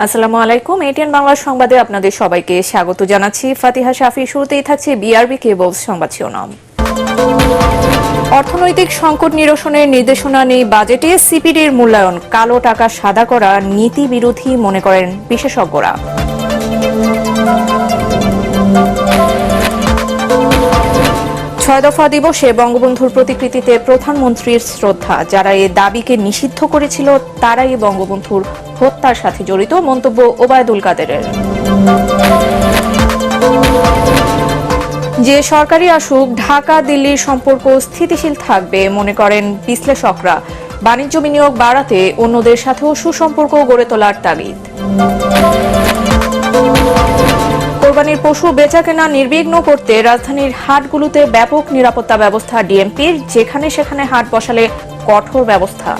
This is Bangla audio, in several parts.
আসসালামু আলাইকুম। এটিএন বাংলা সংবাদে আপনাদের সবাইকে স্বাগত জানাচ্ছি। ফাতিহা শাফি। শুরুতেই থাকছে বিআরবি কেবলস সংবাদ শিরোনাম। অর্থনৈতিক সংকট নিরসনের নির্দেশনা নেই বাজেটে, সিপিডির মূল্যায়ন কালো টাকা সাদা করা নীতি বিরোধী মনে করেন বিশেষজ্ঞরা। ছয় দফা দিবসে বঙ্গবন্ধুর প্রতিকৃতিতে প্রধানমন্ত্রীর শ্রদ্ধা। যারা এ দাবিকে নিষিদ্ধ করেছিল তারাই বঙ্গবন্ধুর হত্যার সাথে জড়িত, মন্তব্য ওবায়দুল কাদেরের। যে সরকারি আসুক, ঢাকা দিল্লির সম্পর্ক স্থিতিশীল থাকবে মনে করেন বিশ্লেষকরা। বাণিজ্য বিনিয়োগ বাড়াতে অন্যদের সাথেও সুসম্পর্ক গড়ে তোলার তাগিদ। কোরবানির পশু বেচাকেনা নির্বিঘ্ন করতে রাজধানীর হাটগুলোতে ব্যাপক নিরাপত্তা ব্যবস্থা ডিএমপির, যেখানে সেখানে হাট বসালে কঠোর ব্যবস্থা।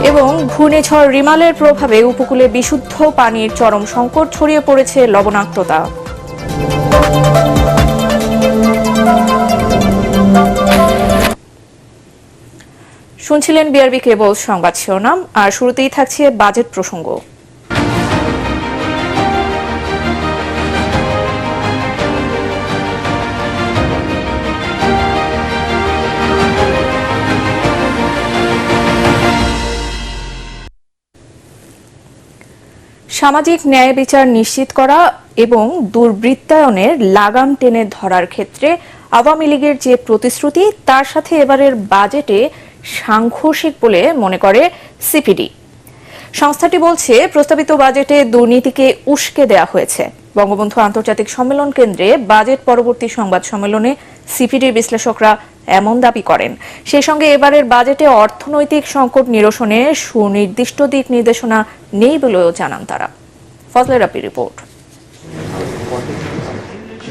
এবং ঘূর্ণিঝড় রিমালের প্রভাবে উপকূলে বিশুদ্ধ পানির চরম সংকট, ছড়িয়ে পড়েছে লবণাক্ততা। শুনছিলেন বিআরবি কেবল সংবাদ শিরোনাম, আর শুরুতেই থাকছে বাজেট প্রসঙ্গ। সামাজিক ন্যায় বিচার নিশ্চিত করা এবং দুর্বৃত্তায়নের লাগাম টেনে ধরার ক্ষেত্রে আওয়ামী লীগের যে প্রতিশ্রুতি, তার সাথে এবারের বাজেটে সাংঘর্ষিক বলে মনে করে সিপিডি। সংস্থাটি বলছে, প্রস্তাবিত বাজেটে দুর্নীতিকে উস্কে দেয়া হয়েছে। বঙ্গবন্ধু আন্তর্জাতিক সম্মেলন কেন্দ্রে বাজেট পরবর্তী সংবাদ সম্মেলনে সিপিডির বিশ্লেষকরা এমন দাবি করেন। সেই সঙ্গে এবারের বাজেটে অর্থনৈতিক সংকট নিরসনে সুনির্দিষ্ট দিক নির্দেশনা নেই বলেও জানান তারা। ফজলে রাব্বির রিপোর্ট।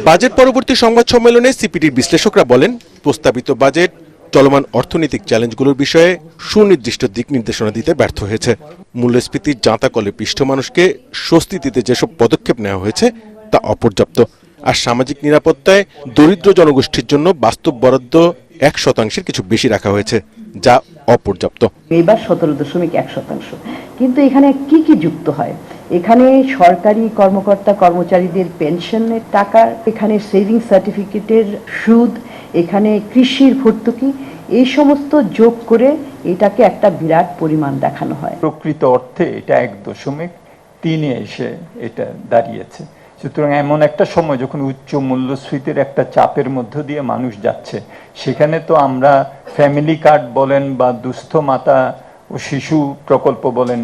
বাজেট পরবর্তী সংবাদ সম্মেলনে সিপিডির বিশ্লেষকরা বলেন, প্রস্তাবিত বাজেট চলমান অর্থনৈতিক চ্যালেঞ্জগুলোর বিষয়ে সুনির্দিষ্ট দিক নির্দেশনা দিতে ব্যর্থ হয়েছে। মূল্যস্ফীতির জাঁতাকলে পিষ্ট মানুষকে স্বস্তি দিতে যেসব পদক্ষেপ নেওয়া হয়েছে তা অপর্যাপ্ত। আর সামাজিক নিরাপত্তায় দরিদ্র জনগোষ্ঠীর জন্য বাস্তব বরাদ্দ 1% কিছু বেশি রাখা হয়েছে, যা অপর্যাপ্ত। এবার 17.1%। কিন্তু এখানে কি কি যুক্ত হয়? এখানে সরকারি কর্মকর্তা কর্মচারীদের পেনশনের টাকা, এখানে সেভিং সার্টিফিকেটের সুদ, এখানে কৃষির ভর্তুকি, এই সমস্ত যোগ করে এটাকে একটা বিরাট পরিমাণ দেখানো হয়। প্রকৃত অর্থে এটা 1.3 এসে এটা দাঁড়িয়েছে। সুতরাং এমন একটা সময় যখন উচ্চ মূল্যস্ফীতির একটা চাপের মধ্য দিয়ে মানুষ যাচ্ছে, সেখানে তো আমরা ফ্যামিলি কার্ড বলেন বা দুস্থ মাতা ও শিশু প্রকল্প বলেন,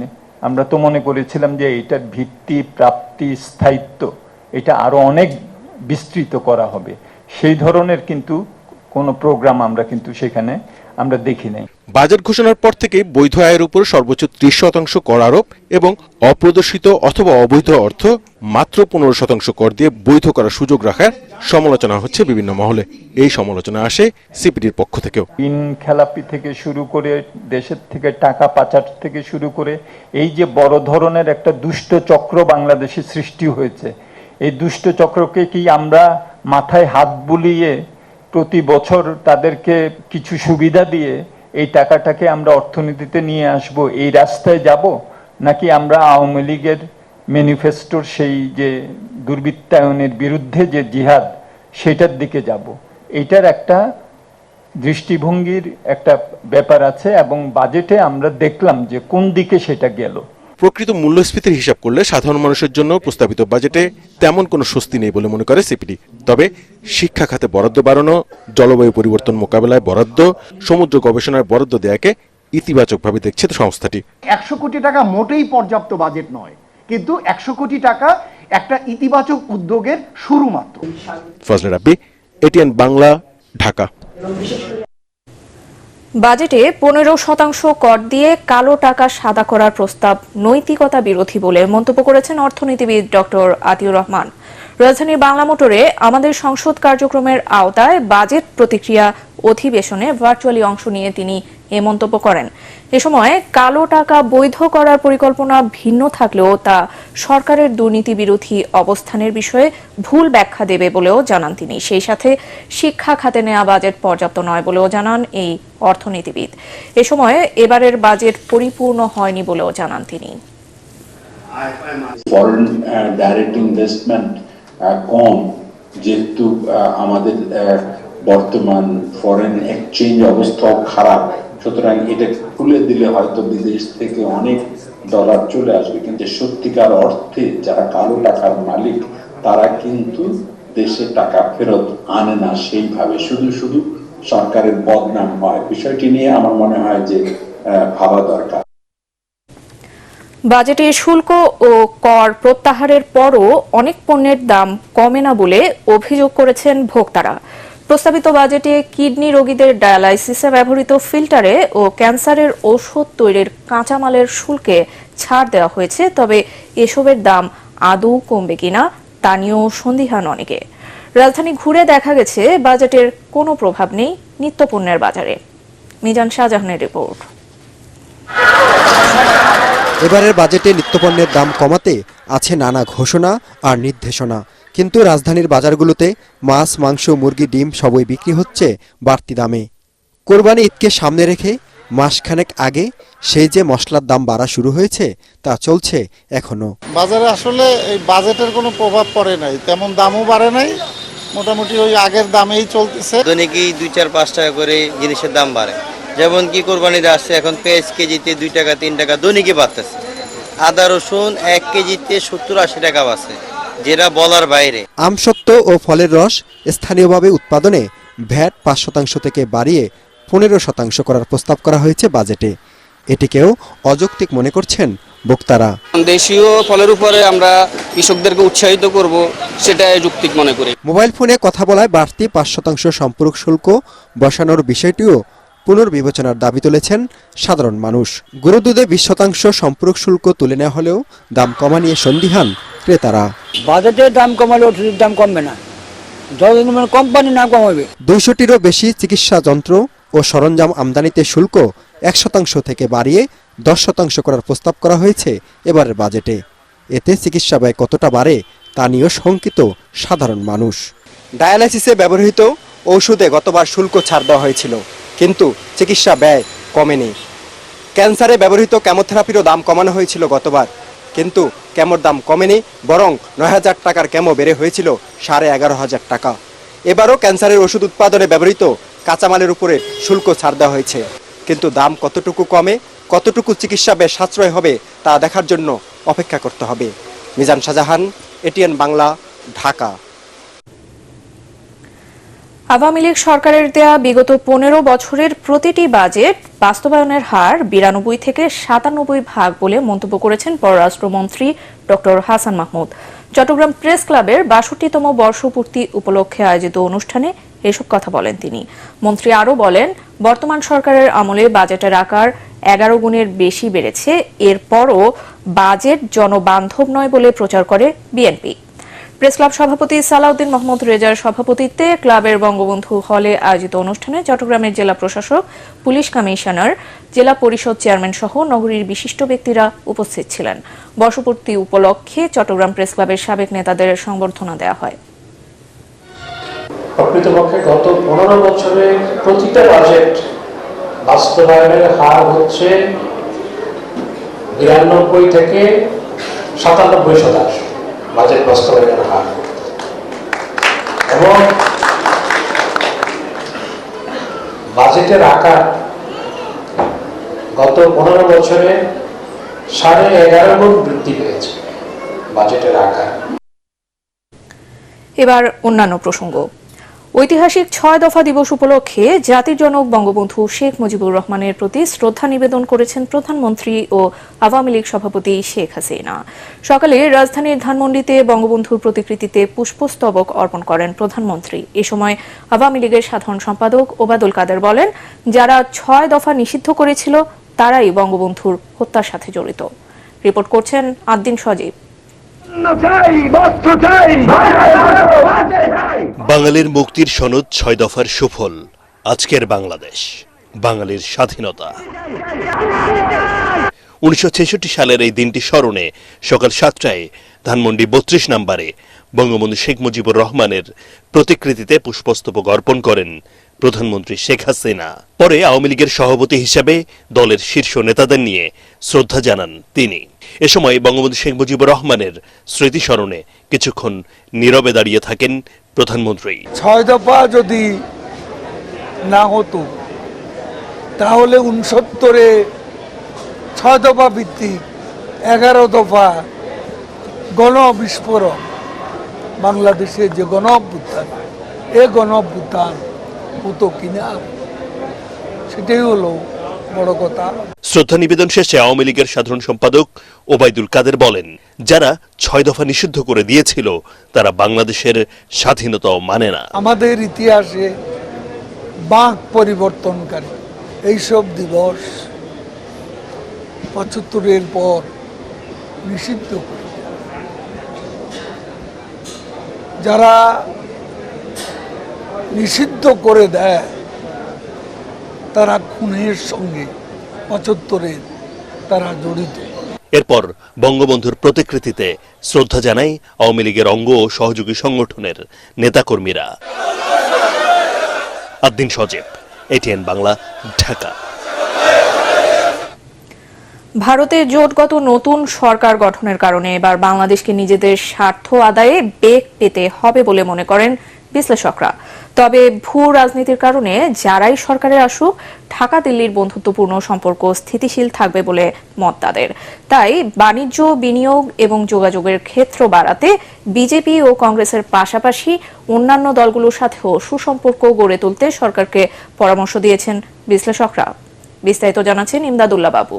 আমরা তো মনে করেছিলাম যে এটার ভিত্তি, প্রাপ্তি, স্থায়িত্ব এটা আরো অনেক বিস্তৃত করা হবে। সেই ধরনের কিন্তু কোনো প্রোগ্রাম আমরা কিন্তু সেখানে আমরা দেখি নাই। বাজেট ঘোষণার পর থেকে বৈধ আয়ের উপর সর্বোচ্চ 30% কর আরোপ এবং অপ্রদর্শিত অথবা অবৈধ অর্থ মাত্র 15% কর দিয়ে বৈধ করার সুযোগ রাখার সমালোচনা হচ্ছে বিভিন্ন মহলে। এই সমালোচনা আসে সিপিডির পক্ষ থেকেও। ঋণ খেলাপি থেকে শুরু করে দেশের থেকে টাকা পাচার থেকে শুরু করে এই যে বড় ধরনের একটা দুষ্ট চক্র বাংলাদেশে সৃষ্টি হয়েছে, এই দুষ্ট চক্রকে কি আমরা মাথায় হাত বুলিয়ে প্রতি বছর তাদেরকে কিছু সুবিধা দিয়ে এই টাকাটাকে আমরা অর্থনীতিতে নিয়ে আসব, এই রাস্তায় যাব, নাকি আমরা আওয়ামী লীগের ম্যানিফেস্টোর সেই যে দুর্বৃত্তায়নের বিরুদ্ধে যে জিহাদ সেটার দিকে যাব? এটার একটা দৃষ্টিভঙ্গির একটা ব্যাপার আছে এবং বাজেটে আমরা দেখলাম যে কোন দিকে সেটা গেল। প্রকৃত মূল্যস্ফীতির হিসাব করলে সাধারণ মানুষের জন্য প্রস্তাবিত বাজেটে তেমন কোনো স্বস্তি নেই বলে মনে করে সিপিডি। তবে শিক্ষা খাতে বরাদ্দ বাড়ানো, জলবায়ু পরিবর্তন মোকাবেলায় বরাদ্দ, সমুদ্র গবেষণায় বরাদ্দ দেয়াকে ইতিবাচকভাবে দেখছে সংস্থাটি। 100 কোটি টাকা মোটেই পর্যাপ্ত বাজেট নয়, কিন্তু 100 কোটি টাকা একটা ইতিবাচক উদ্যোগের শুরু মাত্র। ফজলে রাব্বি, এটিএন বাংলা, ঢাকা। বাজেটে 15% কর দিয়ে কালো টাকা সাদা করার প্রস্তাব নৈতিকতা বিরোধী বলে মন্তব্য করেছেন অর্থনীতিবিদ ডক্টর আতিউর রহমান। রাজধানীর বাংলা মোটরে আমাদের সংসদ কার্যক্রমের আওতায় বাজেট প্রতিক্রিয়া অধিবেশনে ভার্চুয়ালি অংশ নিয়ে তিনি এ মন্তব্য করেন। এ সময় কালো টাকা বৈধ করার পরিকল্পনা ভিন্ন থাকলেও তা সরকারের দুর্নীতি বিরোধী অবস্থানের বিষয়ে ভুল ব্যাখ্যা দেবে বলেও জানান তিনি। সেই সাথে শিক্ষা খাতে নেওয়া বাজেট পর্যাপ্ত নয় বলেও জানান এই অর্থনীতিবিদ। এ সময় এবারের বাজেট পরিপূর্ণ হয়নি বলেও জানান তিনি। ফরেন ডাইরেক্ট ইনভেস্টমেন্ট কম, যেহেতু আমাদের বর্তমান ফরেন এক্সচেঞ্জ অবস্থা খারাপ, সুতরাং এটা খুলে দিলে হয়তো বিদেশ থেকে অনেক ডলার চলে আসবে, কিন্তু সত্যিকার অর্থে যারা কালো টাকার মালিক তারা কিন্তু দেশে টাকা ফেরত আনে না সেইভাবে, শুধু শুধু সরকারের বদনাম হয়। বিষয়টি নিয়ে আমার মনে হয় যে ভাবা দরকার। বাজেটে শুল্ক ও কর প্রত্যাহারের পরও অনেক পণ্যের দাম কমে না বলে অভিযোগ করেছেন ভোক্তারা। প্রস্তাবিত বাজেটে কিডনি রোগীদের ডায়ালাইসিসে ব্যবহৃত ফিল্টারে ও ক্যান্সারের ওষুধ তৈরির কাঁচামালের শুল্কে ছাড় দেওয়া হয়েছে, তবে এসবের দাম আদৌ কমবে কিনা তা নিয়েও সন্দিহান অনেকে। রাজধানী ঘুরে দেখা গেছে বাজেটের কোনো প্রভাব নেই নিত্যপণ্যের বাজারে। মিজান শাহজাহানের রিপোর্ট। এবারের বাজেটে নিত্যপণ্যের দাম কমাতে আছে নানা ঘোষণা আর নির্দেশনা, কিন্তু রাজধানীর বাজারগুলোতে মাছ, মাংস, মুরগি, ডিম সবই বিক্রি হচ্ছে বাড়তি দামে। কোরবানি ঈদকে সামনে রেখে মাসখানেক আগে সেই যে মশলার দাম বাড়া শুরু হয়েছে তা চলছে এখনো। বাজারে আসলে এই বাজেটের কোনো প্রভাব পড়ে নাই, তেমন দামও বাড়ে নাই, মোটামুটি ওই আগের দামেই চলতেছে। দৈনিকই 2-4-5 টাকা করে জিনিসের দাম বাড়ে, যেমন কি কোরবানিতে আসছে এখন পেঁয়াজ কেজিতে 2 টাকা 3 টাকা দৈনিকই বাড়তেছে। আদা রসুন 1 কেজিতে 70-80 টাকা বাড়ছে, যেটা বলার বাইরে। আমসত্ত্ব ও ফলের রস স্থানীয়ভাবে উৎপাদনে ভ্যাট 5% থেকে বাড়িয়ে 15% করার প্রস্তাব করা হয়েছে বাজেটে। এটিকেও অযৌক্তিক মনে করছেন ভোক্তারা। দেশীয় ফলের উপরে আমরা কৃষকদেরকে উৎসাহিত করব, সেটা যৌক্তিক মনে করি। মোবাইল ফোনে কথা বলায় বাড়তি 5% সম্পূরক শুল্ক বসানোর বিষয়টিও পুনর্বিবেচনার দাবি তুলেছেন সাধারণ মানুষ। গরুর দুধে 20% সম্পূরক শুল্ক তুলে নেওয়া হলেও দাম কমা নিয়ে সন্দিহান ক্রেতারা। বাজেটের দাম কমালে ওষুধের দাম কমবে না, যতদিন কোম্পানি না কমাবে। 200টিরও বেশি চিকিৎসা যন্ত্র ও সরঞ্জাম আমদানিতে শুল্ক 1% থেকে বাড়িয়ে 10% করার প্রস্তাব করা হয়েছে এবারের বাজেটে। এতে চিকিৎসা ব্যয় কতটা বাড়ে তা নিয়েও শঙ্কিত সাধারণ মানুষ। ডায়ালাইসিসে ব্যবহৃত ঔষধে গতবার শুল্ক ছাড় দেওয়া হয়েছিল, কিন্তু চিকিৎসা ব্যয় কমেনি। ক্যান্সারে ব্যবহৃত কেমোথেরাপিরও দাম কমানো হয়েছিল গতবার, কিন্তু কেমোর দাম কমেনি, বরং 9,000 টাকার কেমো বেড়ে হয়েছিল 11,500 টাকা। এবারও ক্যান্সারের ওষুধ উৎপাদনে ব্যবহৃত কাঁচামালের উপরে শুল্ক ছাড় দেওয়া হয়েছে, কিন্তু দাম কতটুকু কমে, কতটুকু চিকিৎসা ব্যয় সাশ্রয় হবে তা দেখার জন্য অপেক্ষা করতে হবে। মিজান শাহজাহান, এটিএন বাংলা, ঢাকা। আওয়ামী লীগ সরকারের দেয়া বিগত 15 বছরের প্রতিটি বাজেট বাস্তবায়নের হার 92 থেকে 97 ভাগ বলে মন্তব্য করেছেন পররাষ্ট্রমন্ত্রী ডক্টর হাসান মাহমুদ। চট্টগ্রাম প্রেস ক্লাবের 62তম বর্ষপূর্তি উপলক্ষে আয়োজিত অনুষ্ঠানে এসব কথা বলেন তিনি। মন্ত্রী আরও বলেন, বর্তমান সরকারের আমলে বাজেটের আকার 11 গুণের বেশি বেড়েছে। এরপরও বাজেট জনবান্ধব নয় বলে প্রচার করে বিএনপি। প্রেস ক্লাব সভাপতি সালাউদ্দিন মোহাম্মদ রেজার সভাপতিত্বে ক্লাবের বঙ্গবন্ধু হলে আয়োজিত অনুষ্ঠানে চট্টগ্রামের জেলা প্রশাসক, পুলিশ কমিশনার, জেলা পরিষদ চেয়ারম্যান সহ নগরীর বিশিষ্ট ব্যক্তিরা উপস্থিত ছিলেন। বর্ষপূর্তি উপলক্ষে চট্টগ্রাম প্রেস ক্লাবের সাবেক নেতাদের সংবর্ধনা দেওয়া হয়। প্রকৃতপক্ষে গত 15 বছরে প্রতিটা বাজেট বাস্তবায়নের হার হচ্ছে 92 থেকে 97% বাজেট বাস্তবায়নের হার, এবং বাজেটের আকার গত 15 বছরে 11.5 গুণ বৃদ্ধি পেয়েছে বাজেটের আকার। এবার অন্যান্য প্রসঙ্গ। ঐতিহাসিক 6 দফা দিবস উপলক্ষে জাতির জনক বঙ্গবন্ধু শেখ মুজিবুর রহমানের প্রতি শ্রদ্ধা নিবেদন করেছেন প্রধানমন্ত্রী ও আওয়ামী লীগ সভাপতি শেখ হাসিনা। সকালে রাজধানীর ধানমন্ডিতে বঙ্গবন্ধুর প্রতিকৃতিতে পুষ্পস্তবক অর্পণ করেন প্রধানমন্ত্রী। এ সময় আওয়ামী লীগের সাধারণ সম্পাদক ওবায়দুল কাদের বলেন, যারা 6 দফা নিষিদ্ধ করেছিল তারাই বঙ্গবন্ধুর হত্যার সাথে জড়িত। রিপোর্ট করছেন আদ্দিন সজীব। বাঙালির মুক্তির সনদ 6 দফার সুফল আজকের বাংলাদেশ, বাঙালির স্বাধীনতা। 1966 সালের এই দিনটি স্মরণে সকাল 7টায় ধানমন্ডি 32 নম্বরে বঙ্গবন্ধু শেখ মুজিবুর রহমানের প্রতিকৃতিতে পুষ্পস্তবক অর্পণ করেন প্রধানমন্ত্রী শেখ হাসিনা। পরে আওয়ামী লীগের সভাপতি হিসাবে দলের শীর্ষ নেতাদের নিয়ে শ্রদ্ধা জানান তিনি। এ সময় বঙ্গবন্ধু শেখ মুজিবুর রহমানের স্মৃতি স্মরণে কিছুক্ষণ নীরবে দাঁড়িয়ে থাকেন প্রধানমন্ত্রী। 6 দফা যদি না হতো তাহলে 69-এ 6 দফা ভিত্তিক 11 দফা গণবিস্ফোরণ, বাংলাদেশের যে গণঅভ্যুত্থান, এই গণঅভ্যুত্থান হতো কিনা, সেটাই হলো বড় কথা। শ্রদ্ধা নিবেদন শেষে আওয়ামী লীগের সাধারণ সম্পাদক ওবায়দুল কাদের বলেন, যারা 6 দফা নিষিদ্ধ করে দিয়েছিল তারা বাংলাদেশের স্বাধীনতাও মানে না। আমাদের ইতিহাসে বাঁক পরিবর্তনকারী এইসব দিবস 75-এর পর নিষিদ্ধ করে। যারা নিষিদ্ধ করে দেয় তারা খুনের সঙ্গে 75-এর তারা জড়িত। এরপর বঙ্গবন্ধুর প্রতিকৃতিতে শ্রদ্ধা জানায় আওয়ামী লীগের অঙ্গ ও সহযোগী সংগঠনের নেতাকর্মীরা। আদ্দিন সজীব, এটিএন বাংলা, ঢাকা। ভারতে জোটগত নতুন সরকার গঠনের কারণে এবার বাংলাদেশকে নিজেদের স্বার্থ আদায়ে বেগ পেতে হবে বলে মনে করেন বিশ্লেষকরা। তবে ভূ রাজনীতির কারণে যারাই সরকারে আসুক, ঢাকা দিল্লির বন্ধুত্বপূর্ণ সম্পর্ক স্থিতিশীল থাকবে বলে মত তাদের। তাই বাণিজ্য, বিনিয়োগ এবং যোগাযোগের ক্ষেত্র বাড়াতে বিজেপি ও কংগ্রেসের পাশাপাশি অন্যান্য দলগুলোর সাথেও সুসম্পর্ক গড়ে তুলতে সরকারকে পরামর্শ দিয়েছেন বিশ্লেষকরা। বিস্তারিত জানাচ্ছেন ইমদাদুল্লাহ বাবু।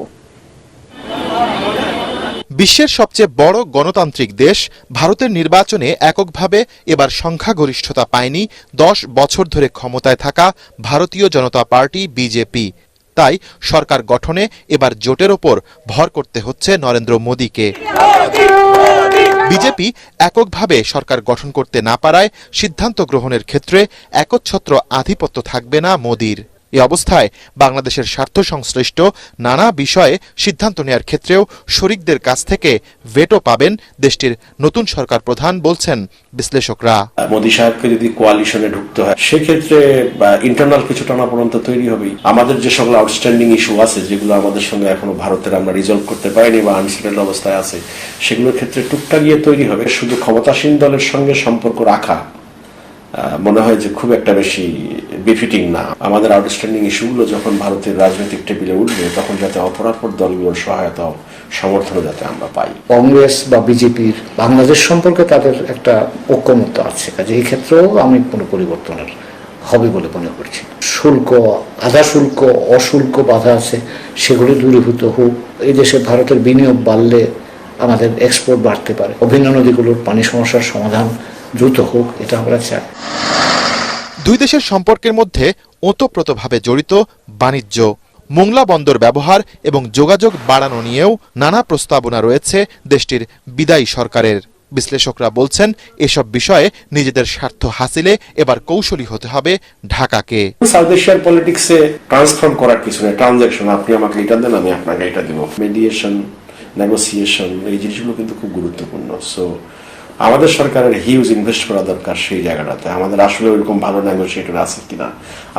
বিশ্বের সবচেয়ে বড় গণতান্ত্রিক দেশ ভারতের নির্বাচনে এককভাবে এবার সংখ্যাগরিষ্ঠতা পায়নি 10 বছর ধরে ক্ষমতায় থাকা ভারতীয় জনতা পার্টি বিজেপি। তাই সরকার গঠনে এবার জোটের ওপর ভর করতে হচ্ছে নরেন্দ্র মোদীকে। বিজেপি এককভাবে সরকার গঠন করতে না পারায় সিদ্ধান্ত গ্রহণের ক্ষেত্রে একচ্ছত্র আধিপত্য থাকবে না মোদীর। এ অবস্থায় বাংলাদেশের স্বার্থ সংশ্লিষ্ট নানা বিষয়ে সিদ্ধান্ত নেয়ার ক্ষেত্রেও শরিকদের কাছ থেকে ভেটো পাবেন দেশটির নতুন সরকার প্রধান, বলছেন বিশ্লেষকরা। মোদী সাহেবকে যদি কোয়ালিশনে ঢুকতে হয়, সেক্ষেত্রে ইন্টারনাল কিছু টানাপোড়েন তো তৈরি হবেই। আমাদের যে সকল আউটস্ট্যান্ডিং ইস্যু আছে, যেগুলো আমাদের সঙ্গে এখনো ভারতের আমরা রিজলভ করতে পারিনি বা আনসেটেলড অবস্থায় আছে, সেগুলোর ক্ষেত্রে টুকটাক গিয়ে তৈরি হবে। শুধু ক্ষমতাসীন দলের সঙ্গে সম্পর্ক রাখা মনে হয় যে খুব একটা বেশি বিফিটিং না। আমাদের আউটস্ট্যান্ডিং ইস্যুগুলো যখন ভারতের রাজনৈতিক টেবিলে উঠবে, তখন যাতে অপরাপর দলগুলোর সহায়তা ও সমর্থন যাতে আমরা পাই। কংগ্রেস বা বিজেপির বাংলাদেশ সম্পর্কে তাদের একটা ঐক্যমত্য আছে, কাজে এই ক্ষেত্রেও আমি কোনো পরিবর্তনের হবে বলে মনে করছি। শুল্ক, আধা শুল্ক, অশুল্ক বাধা আছে, সেগুলি দূরীভূত হোক। এই দেশে ভারতের বিনিয়োগ বাড়লে আমাদের এক্সপোর্ট বাড়তে পারে। অভিন্ন নদীগুলোর পানি সমস্যার সমাধান দ্রুত হোক, এটা আমরা চাই। দুই দেশের সম্পর্কের মধ্যে ওতপ্রোতভাবে জড়িত বাণিজ্য, মোংলা বন্দর ব্যবহার এবং যোগাযোগ বাড়ানো নিয়েও নানা প্রস্তাবনা রয়েছে দেশটির বিদায়ী সরকারের। বিশ্লেষকরা বলছেন, এসব বিষয়ে নিজেদের স্বার্থ হাসিলে এবার কৌশলী হতে হবে ঢাকাকে। সাউথ এশিয়ার পলিটিক্সে ট্রান্সফর্ম করার কিছু নেই, ট্রানজাকশন, আপনি আমাকে এটা দেন, আমি আপনাকে এটা দেবো। মেডিয়েশন, নেগোসিয়েশন, এই জিনিসগুলো কিন্তু খুব গুরুত্বপূর্ণ। সো আমাদের সরকারের হিউজ ইনভেস্ট করা দরকার সেই জায়গাটাতে। আমাদের আসলে ওইরকম ভালো নেগোসিয়েটর আছে কিনা,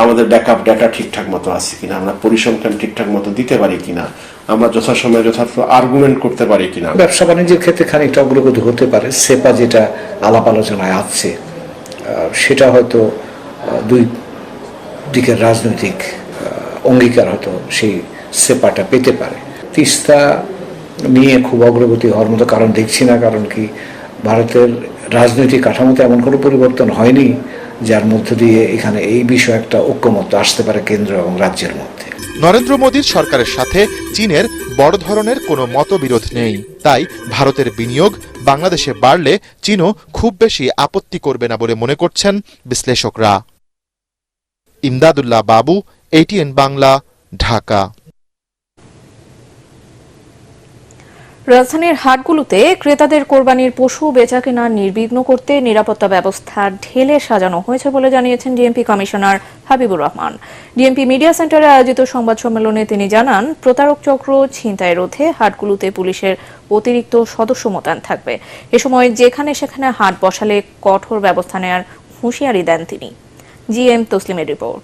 আমাদের ব্যাকআপ ডাটা ঠিকঠাক মতো আছে কিনা, আমরা পরিসংখ্যান ঠিকঠাক মতো দিতে পারি কিনা, আমরা যথাসময়ে যথার্থ আর্গুমেন্ট করতে পারি কিনা। ব্যবসা বাণিজ্যের ক্ষেত্রে খানিকটা অগ্রগতি হতে পারে। সেপা যেটা আলাপ আলোচনায় আছে, সেটা হয়তো দুই দিকের রাজনৈতিক অঙ্গীকার হয়তো সেই সেপাটা পেতে পারে। তিস্তা নিয়ে খুব অগ্রগতি হওয়ার মতো কারণ দেখছি না। কারণ কি, ভারতের রাজনৈতিক কাঠামোতে এমন কোনো পরিবর্তন হয়নি যার মধ্য দিয়ে এখানে এই বিষয়ে একটা ঐক্যমত্য আসতে পারে কেন্দ্র এবং রাজ্যের মধ্যে। নরেন্দ্র মোদীর সরকারের সাথে চীনের বড় ধরনের কোনো মতবিরোধ নেই। তাই ভারতের বিনিয়োগ বাংলাদেশে বাড়লে চীনও খুব বেশি আপত্তি করবে না বলে মনে করছেন বিশ্লেষকরা। ইমদাদুল্লাহ বাবু, এটিএন বাংলা, ঢাকা। রাজধানীর হাটগুলোতে ক্রেতাদের কোরবানির পশু বেচাকেনা নির্বিঘ্ন করতে নিরাপত্তা ব্যবস্থা ঢেলে সাজানো হয়েছে বলে জানিয়েছেন DMP commissioner Habibur Rahman. DMP media সেন্টারে আয়োজিত সংবাদ সম্মেলনে তিনি জানান, প্রতারক চক্র ছিনতাই রোধে হাটগুলোতে পুলিশের অতিরিক্ত সদস্য মোতায়েন থাকবে। এ সময় যেখানে সেখানে হাট বসালে কঠোর ব্যবস্থা নেওয়ার হুঁশিয়ারি দেন তিনি। জিএম তসলিমের রিপোর্ট।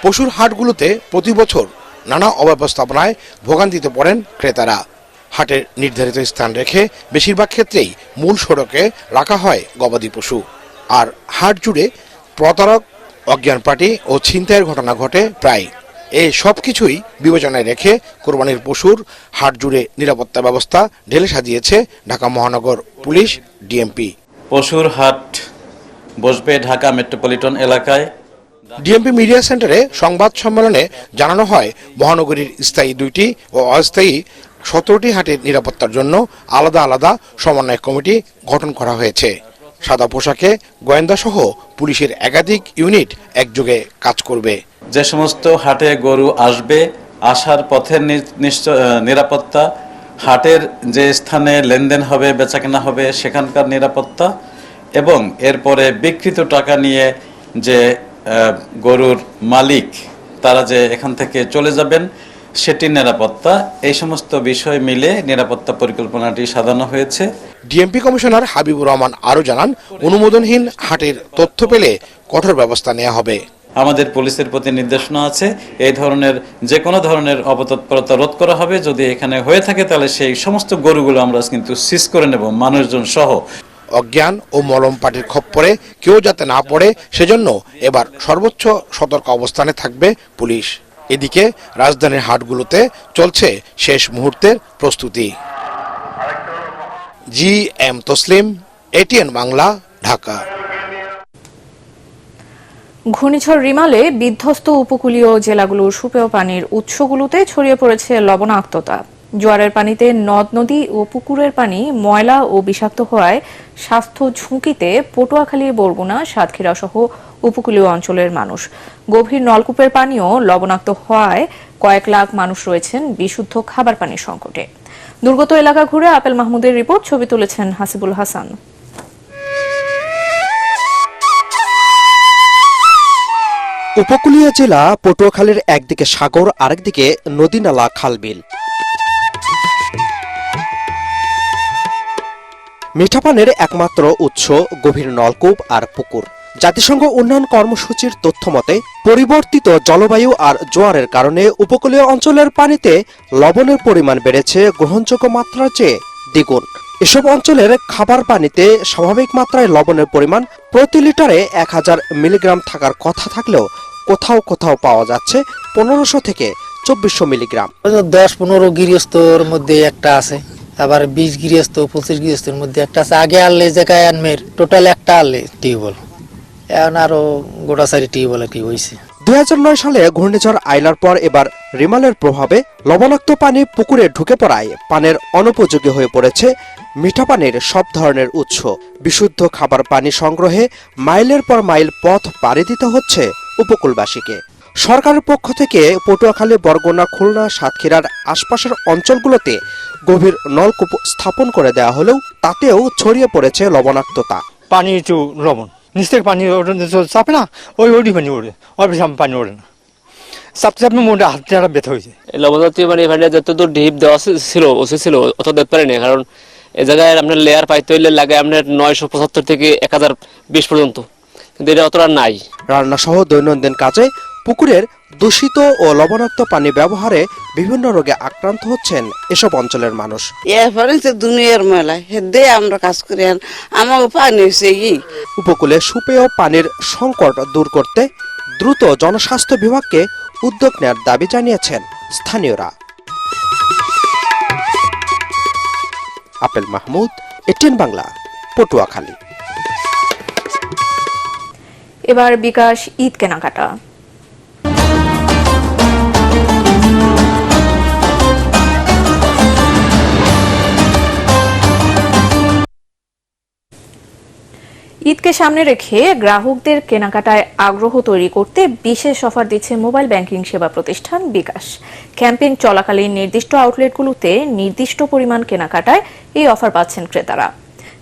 পশুর হাটগুলোতে প্রতি বছর নানা অব্যবস্থাপনায় ভোগান্তিতে পড়েন ক্রেতারা। হাটের নির্ধারিত স্থান রেখে বেশিরভাগ ক্ষেত্রেই মূল সড়কে রাখা হয় গবাদি পশু, আর হাট জুড়ে প্রতারক, অজ্ঞান পার্টি ও ছিনতাইয়ের ঘটনা ঘটে প্রায়। এই সব কিছুই বিবেচনায় রেখে কোরবানির পশুর হাট জুড়ে নিরাপত্তা ব্যবস্থা ঢেলে সাজিয়েছে ঢাকা মহানগর পুলিশ, ডিএমপি। পশুর হাট বসবে ঢাকা মেট্রোপলিটন এলাকায়। ডিএমপি মিডিয়া সেন্টারে সংবাদ সম্মেলনে জানানো হয়, মহানগরীর স্থায়ী 2টি ও অস্থায়ী 17টি হাটের নিরাপত্তার জন্য আলাদা আলাদা সমন্বয় কমিটি গঠন করা হয়েছে। সাদা পোশাকে গোয়েন্দা সহ পুলিশের একাধিক ইউনিট একযোগে কাজ করবে। যে সমস্ত হাটে গরু আসবে, আসার পথের নিরাপত্তা, হাটের যে স্থানে লেনদেন হবে, বেচাকেনা হবে সেখানকার নিরাপত্তা, এবং এরপরে বিকৃত টাকা নিয়ে যে গরুর মালিক তারা যে এখান থেকে চলে যাবেন সেটির নিরাপত্তা, এই সমস্ত বিষয় মিলে নিরাপত্তা পরিকল্পনাটি সাজানো হয়েছে। ডিএমপি কমিশনার হাবিবুর রহমান আরও জানান, অনুমোদনহীন হাটের তথ্য পেলে কঠোর ব্যবস্থা নেওয়া হবে। আমাদের পুলিশের প্রতি নির্দেশনা আছে, এই ধরনের যে কোনো ধরনের অপতৎপরতা রোধ করা হবে। যদি এখানে হয়ে থাকে তাহলে সেই সমস্ত গরুগুলো আমরা কিন্তু সিজ করে নেব, মানুষজন সহ। অজ্ঞান ও মলম পাটির খপ্পরে কেউ যাতে না পড়ে সেজন্য এবার সর্বোচ্চ সতর্ক অবস্থানে থাকবে পুলিশ। এদিকে রাজধানীর হাটগুলোতে চলছে শেষ মুহূর্তের প্রস্তুতি। GM Taslim, ATN Bangla, Dhaka. ঘূর্ণিঝড় রিমালে বিধ্বস্ত উপকূলীয় জেলাগুলোর সুপেয় পানির উৎসগুলোতে ছড়িয়ে পড়েছে লবণাক্ততা। জোয়ারের পানিতে নদ নদী ও পুকুরের পানি ময়লা ও বিষাক্ত হওয়ায় স্বাস্থ্য ঝুঁকিতে পটুয়াখালী, বরগুনা, সাতক্ষীরা সহ উপকূলীয় অঞ্চলের মানুষ। গভীর নলকূপের পানিও লবণাক্ত হওয়ায় কয়েক লাখ মানুষ রয়েছেন বিশুদ্ধ খাবার পানির সংকটে। দুর্গত এলাকা ঘুরে আপেল মাহমুদের রিপোর্ট, ছবি তুলেছেন হাসিবুল হাসান। উপকূলীয় জেলা পটুয়াখালীর একদিকে সাগর, আরেকদিকে নদী, নালা, খালবিল। মিঠা পানির একমাত্র উৎস গভীর নলকূপ আর পুকুর। জাতিসংঘ উন্নয়ন কর্মসূচির তথ্য মতে পরিবর্তিত জলবায়ু আর জোয়ারের কারণে উপকূলীয় অঞ্চলের পানিতে লবণের পরিমাণ বেড়েছে গ্রহণযোগ্য মাত্রার চেয়ে দ্বিগুণ। এসব অঞ্চলের খাবার পানিতে স্বাভাবিক মাত্রায় লবণের পরিমাণ প্রতি লিটারে 1000 মিলিগ্রাম থাকার কথা থাকলেও কোথাও কোথাও পাওয়া যাচ্ছে 1500 থেকে 2400 মিলিগ্রাম। 10-15 গৃহস্থর মধ্যে একটা আছে, আবার 20 গৃহস্থ 25 গৃহস্থের মধ্যে একটা আছে। আগে আনলে জায়গায় আনমের টোটাল একটা আনলে টিউবওয়েল, এখন আরো গোটা সারি টিউবওয়েল আর কি হয়েছে। 2009 সালে ঘূর্ণিঝড় আইলার পর এবার রিমালের প্রভাবে লবণাক্ত পানি পুকুরে ঢুকে পড়ায় পানির অনুপযোগী হয়ে পড়েছে মিঠা পানির সব ধরনের উৎস। বিশুদ্ধ খাবার পানি সংগ্রহে মাইলের পর মাইল পথ পাড়ি দিতে হচ্ছে উপকূলবাসীকে। সরকারের পক্ষ থেকে পটুয়াখালী, বরগুনা, খুলনা, সাতক্ষীরার আশপাশের অঞ্চলগুলোতে গভীর নলকূপ স্থাপন করে দেওয়া হলেও তাতেও ছড়িয়ে পড়েছে লবণাক্ততা। পানি একটু লবণ, নিচ থেকে পানি চাপে না, ওই পানি ওঠে, পানি ওঠে না, চাপতে চাপতে মোটে হাতে ব্যথা হয়েছে। লবণাক্ত মানে এখানে যতদূর ডিপ দেওয়া ছিল ছিল অত দেখতে পারেনি, কারণ এ জায়গায় আপনার লেয়ার পাইতে হইলে লাগে আপনার 975 থেকে 1020 পর্যন্ত, কিন্তু এটা অতটা নাই। রান্না সহ দৈনন্দিন কাজে পুকুরের দূষিত ও লবণাক্ত পানি ব্যবহারে বিভিন্ন রোগে আক্রান্ত হচ্ছেন এসব অঞ্চলের মানুষ। দুনিয়ার মেলায় আমরা কাজ করি, আমার পানি উপকূলে সুপেয় পানির সংকট দূর করতে দ্রুত জনস্বাস্থ্য বিভাগকে উদ্যোগ নেওয়ার দাবি জানিয়েছেন স্থানীয়রা। Apple Mahmud, ATN Bangla, Patuakhali. এবার বিকাশ ঈদ কেনাকাটা। ঈদকে সামনে রেখে গ্রাহকদের কেনাকাটায় আগ্রহ তৈরি করতে বিশেষ অফার দিচ্ছে মোবাইল ব্যাংকিং সেবা প্রতিষ্ঠান বিকাশ। ক্যাম্পেইন চলাকালীন নির্দিষ্ট আউটলেটগুলোতে নির্দিষ্ট পরিমাণ কেনাকাটায় এই অফার পাচ্ছেন ক্রেতারা।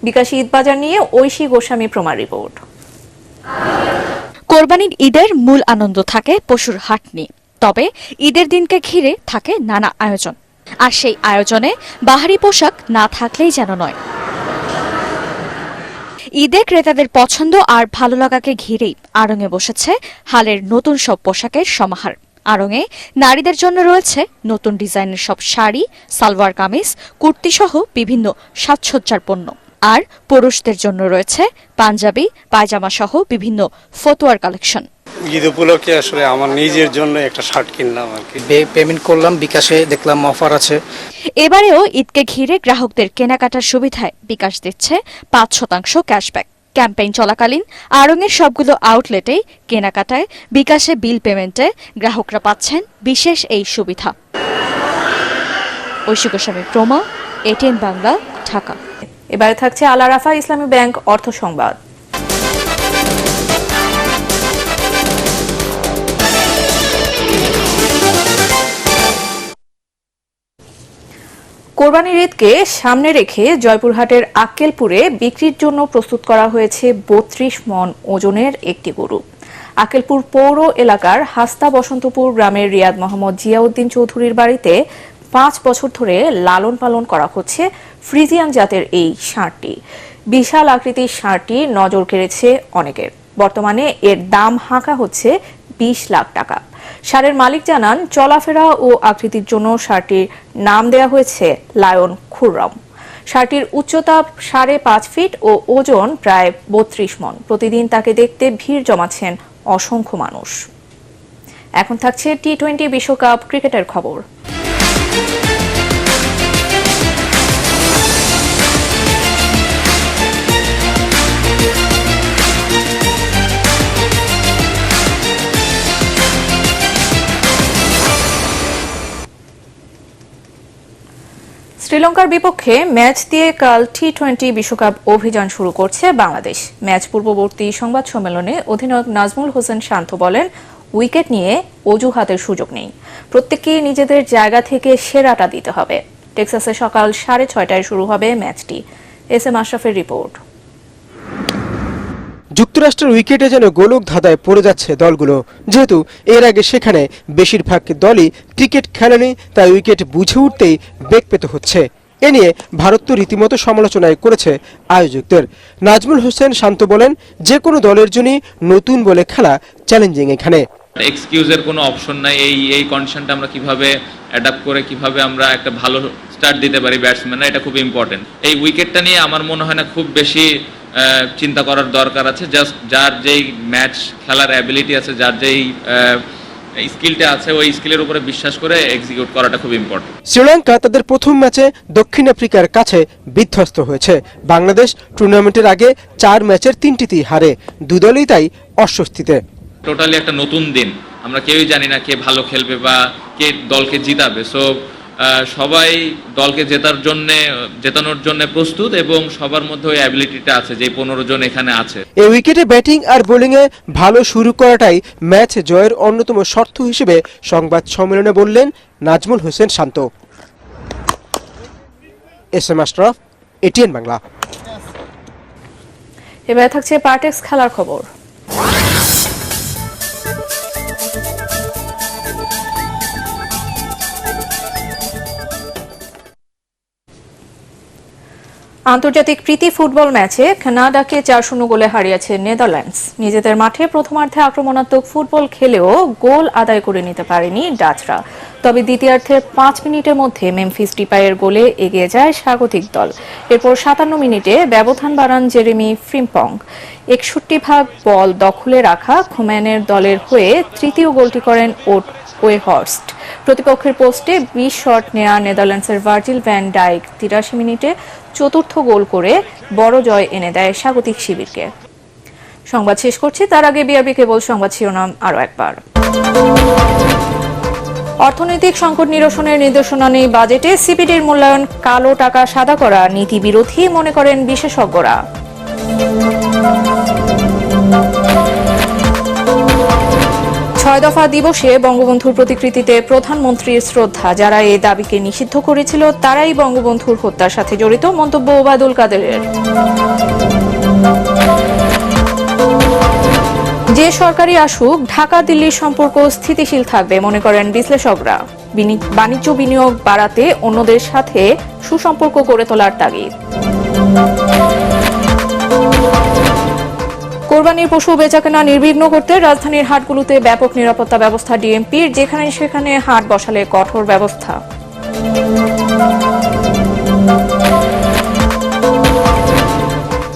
বিকাশ ঈদ বাজার নিয়ে ঐশী গোস্বামী প্রমাণ রিপোর্ট। কোরবানির ঈদের মূল আনন্দ থাকে পশুর হাট নিয়ে, তবে ঈদের দিনকে ঘিরে থাকে নানা আয়োজন, আর সেই আয়োজনে বাহারি পোশাক না থাকলেই যেন নয়। ঈদে ক্রেতাদের পছন্দ আর ভালো লাগাকে ঘিরেই আড়ংয়ে বসেছে হালের নতুন সব পোশাকের সমাহার। আড়ংয়ে নারীদের জন্য রয়েছে নতুন ডিজাইনের সব শাড়ি, সালোয়ার কামিজ, কুর্তি সহ বিভিন্ন সাজসজ্জার পণ্য, আর পুরুষদের জন্য রয়েছে পাঞ্জাবি, পায়জামা সহ বিভিন্ন ফতোয়ার কালেকশন। ঈদ উপলক্ষে আসলে আমার নিজের জন্য একটা শার্ট কিনলাম আর কি, পেমেন্ট করলাম বিকাশে, দেখলাম অফার আছে। এবারেও ঈদকে ঘিরে গ্রাহকদের কেনাকাটার সুবিধায় বিকাশ দিচ্ছে ৫% ক্যাশব্যাক। ক্যাম্পেইন চলাকালীন আড়ংয়ের সবগুলো আউটলেটেই কেনাকাটায় বিকাশে বিল পেমেন্টে গ্রাহকরা পাচ্ছেন বিশেষ এই সুবিধা। ঐশী গোস্বামী প্রমা, এটিএন বাংলা, ঢাকা। এবারে থাকছে আল আরাফা ইসলামী ব্যাংক অর্থ সংবাদ। কোরবানির ঈদকে সামনে রেখে জয়পুরহাটের আক্কেলপুরে বিক্রির জন্য প্রস্তুত করা হয়েছে ৩২ মণ ওজনের একটি গরু। আক্কেলপুর পৌর এলাকার হাস্তা বসন্তপুর গ্রামের রিয়াদ মোহাম্মদ জিয়াউদ্দিন চৌধুরীর বাড়িতে ৫ বছর ধরে লালন পালন করা হচ্ছে ফ্রিজিয়ান জাতের এই ষাঁড়টি। বিশাল আকৃতির ষাঁড়টি নজর কেড়েছে অনেকের। বর্তমানে এর দাম হাঁকা হচ্ছে ২০ লাখ টাকা। ষাঁড়ের মালিক জানান, চলাফেরা ও আকৃতির জন্য ষাঁড়টির নাম দেয়া হয়েছে লায়ন খুররম। ষাঁড়টির উচ্চতা ৫.৫ ফিট ও ওজন প্রায় ৩২ মণ। প্রতিদিন তাকে দেখতে ভিড় জমাচ্ছেন অসংখ্য মানুষ। এখন থাকছে টি-20 বিশ্বকাপ ক্রিকেটের খবর। শ্রীলঙ্কার বিপক্ষে ম্যাচ দিয়ে কাল টি-20 বিশ্বকাপ অভিযান শুরু করছে বাংলাদেশ। ম্যাচ পূর্ববর্তী সংবাদ সম্মেলনে অধিনায়ক নাজমুল হোসেন শান্ত বলেন, উইকেট নিয়ে অজুহাতের সুযোগ নেই, প্রত্যেককেই নিজেদের জায়গা থেকে সেরাটা দিতে হবে। টেক্সাসে সকাল 6:30টায় শুরু হবে ম্যাচটি। এস এম আশরাফের রিপোর্ট। যুক্তরাষ্ট্রের উইকেটে যেন গোলক ধাঁধায় পড়ে যাচ্ছে দলগুলো। যেহেতু এর আগে সেখানে বেশিরভাগ দলই ক্রিকেট খেলেনি, তাই উইকেট বুঝে উঠতেই বেগ পেতে হচ্ছে। এ নিয়ে ভারত তো রীতিমতো সমালোচনায় করেছে আয়োজকদের। নাজমুল হোসেন শান্ত বলেন, যে কোনো দলের জন্যই নতুন বলে খেলা চ্যালেঞ্জিং। এখানে এক্সকিউজের কোনো অপশন নাই। এই কন্ডিশনটা আমরা কিভাবে অ্যাডাপ্ট করে কিভাবে আমরা একটা ভালো স্টার্ট দিতে পারি ব্যাটসম্যানরা, এটা খুব ইম্পর্টেন্ট। এই উইকেটটা নিয়ে আমার মনে হয় না খুব বেশি চিন্তা করার দরকার আছে। জাস্ট যার যেই ম্যাচ খেলার অ্যাবিলিটি আছে, যার যেই স্কিলটা আছে, ওই স্কিলের উপরে বিশ্বাস করে এক্সিকিউট করাটা খুব ইম্পর্টেন্ট। শ্রীলঙ্কা তাদের প্রথম ম্যাচে দক্ষিণ আফ্রিকার কাছে বিধ্বস্ত হয়েছে। বাংলাদেশ টুর্নামেন্টের আগে 4 ম্যাচের 3টিতেই হারে। দুই দলই তাই অস্বস্তিতে। টোটালি একটা নতুন দিন, আমরা কেউই জানি না কে ভালো খেলবে বা কে দলকে জিতাবে। সো সবাই দলকে জেতানোর জন্য প্রস্তুত এবং সবার মধ্যে ওই অ্যাবিলিটিটা আছে যে 15 জন এখানে আছে। এই উইকেটে ব্যাটিং আর বোলিংয়ে ভালো শুরু করাটাই ম্যাচ জয়ের অন্যতম শর্ত হিসেবে সংবাদ সম্মেলনে বললেন নাজমুল হোসেন শান্ত। এস এম আশরাফ, এটিএন বাংলা। এবারে থাকছে পার্টেক্স খেলার খবর। আন্তর্জাতিক প্রীতি ফুটবল ম্যাচে কানাডাকে 4-0 গোলে হারিয়েছে নেদারল্যান্ডস। নিজেদের মাঠে প্রথমার্ধে আক্রমণাত্মক ফুটবল খেলেও গোল আদায় করে নিতে পারেনি ডাচরা। তবে দ্বিতীয়ার্ধের 5 মিনিটের মধ্যে মেমফিস ডিপাইয়ের গোলে এগিয়ে যায় স্বাগতিক দল। এরপর 57 মিনিটে ব্যবধান বাড়ান জেরেমি ফ্রিম্পং। 61 বল দখলে রাখা খুম্যানের দলের হয়ে তৃতীয় গোলটি করেন ওয়েহর্স্ট। প্রতিপক্ষের পোস্টে 20 শট নেয়া নেদারল্যান্ডসের ভার্জিল ভ্যান ডাইক 83 মিনিটে চতুর্থ গোল করে বড় জয় এনে দেয় স্বাগতিক শিবিরকে। সংবাদ শেষ করছি, তার আগে বিআরবি কেবল সংবাদ শিরোনাম আরো একবার। অর্থনৈতিক সংকট নিরসনের নির্দেশনা নেই বাজেটে, সিপিডির মূল্যায়ন কালো টাকা সাদা করা নীতি বিরোধী মনে করেন বিশেষজ্ঞরা। ছয় দফা দিবসে বঙ্গবন্ধুর প্রতিকৃতিতে প্রধানমন্ত্রীর শ্রদ্ধা। যারা এই দাবিকে নিষিদ্ধ করেছিল তারাই বঙ্গবন্ধুর হত্যার সাথে জড়িত, মন্তব্য ওবায়দুল কাদেরের। যে সরকারি আসুক, ঢাকা দিল্লির সম্পর্ক স্থিতিশীল থাকবে মনে করেন বিশ্লেষকরা। বাণিজ্য বিনিয়োগ বাড়াতে অন্যদের সাথে সুসম্পর্ক গড়ে তোলার তাগিদ। কোরবানির পশু বেচাকেনা নির্বিঘ্ন করতে রাজধানীর হাটগুলোতে ব্যাপক নিরাপত্তা ব্যবস্থা ডিএমপির, যেখানে সেখানে হাট বসালে কঠোর ব্যবস্থা।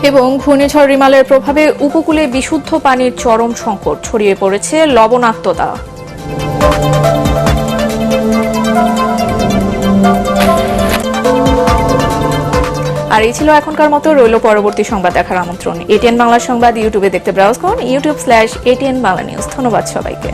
এবং ঘূর্ণিঝড় রিমালের প্রভাবে উপকূলে বিশুদ্ধ পানির চরম সংকট, ছড়িয়ে পড়েছে লবণাক্ততা। আর এই ছিল এখনকার মতো, রইল পরবর্তী সংবাদ দেখার আমন্ত্রণ। এটিএন বাংলা সংবাদ ইউটিউবে দেখতে ব্রাউজ করুন, youtube/ATN Bangla News। ধন্যবাদ সবাইকে।